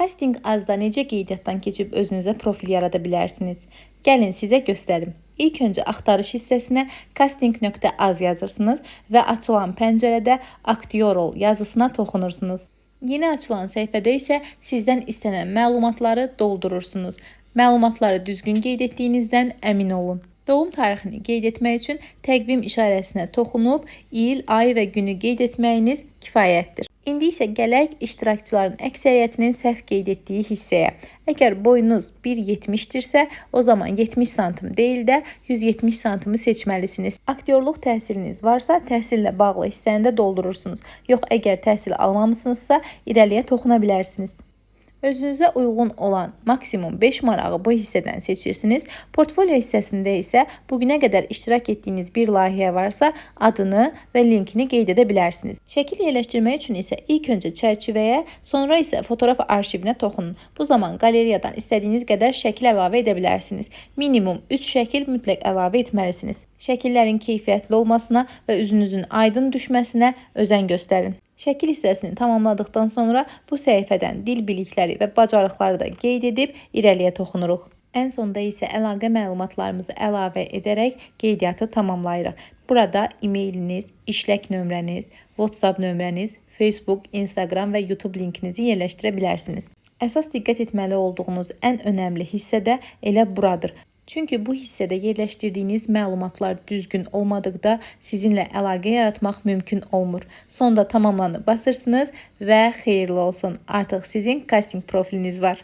Casting azda necə qeydiyyatdan keçib özünüzə profil yarada bilərsiniz? Gəlin sizə göstərim. İlk öncə axtarış hissəsinə casting.az yazırsınız və açılan pəncərədə aktyor ol yazısına toxunursunuz. Yeni açılan səhifədə isə sizdən istənilən məlumatları doldurursunuz. Məlumatları düzgün qeyd etdiyinizdən əmin olun. Doğum tarixini qeyd etmək üçün təqvim işarəsinə toxunub il, ay və günü qeyd etməyiniz kifayətdir. İndi isə gələk iştirakçıların əksəriyyətinin səhv qeyd etdiyi hissəyə. Əgər boyunuz 1.70-dirsə, o zaman 70 sm deyil də 170 sm seçməlisiniz. Aktyorluq təhsiliniz varsa, təhsillə bağlı hissəni də doldurursunuz. Yox, əgər təhsil almamısınızsa, irəliyə toxuna bilərsiniz. Özünüzə uyğun olan maksimum 5 marağı bu hissədən seçirsiniz. Portfolio hissəsində isə bugünə qədər iştirak etdiyiniz bir layihə varsa adını və linkini qeyd edə bilərsiniz. Şəkil yerləşdirmək üçün isə ilk öncə çərçivəyə, sonra isə fotoğraf arşivinə toxunun. Bu zaman qaleriyadan istədiyiniz qədər şəkil əlavə edə bilərsiniz. Minimum 3 şəkil mütləq əlavə etməlisiniz. Şəkillərin keyfiyyətli olmasına və üzünüzün aydın düşməsinə özen göstərin. Şəkil hissəsini tamamladıqdan sonra bu səhifədən dil bilikləri və bacarıqları da qeyd edib irəliyə toxunuruq. Ən sonda isə əlaqə məlumatlarımızı əlavə edərək qeydiyyatı tamamlayırıq. Burada e-mailiniz, işlək nömrəniz, WhatsApp nömrəniz, Facebook, Instagram və YouTube linkinizi yerləşdirə bilərsiniz. Əsas diqqət etməli olduğunuz ən önəmli hissə də elə buradır. Çünki bu hissədə yerləşdirdiyiniz məlumatlar düzgün olmadıqda sizinlə əlaqə yaratmaq mümkün olmur. Sonda tamamlanı basırsınız və xeyirli olsun. Artıq sizin casting profiliniz var.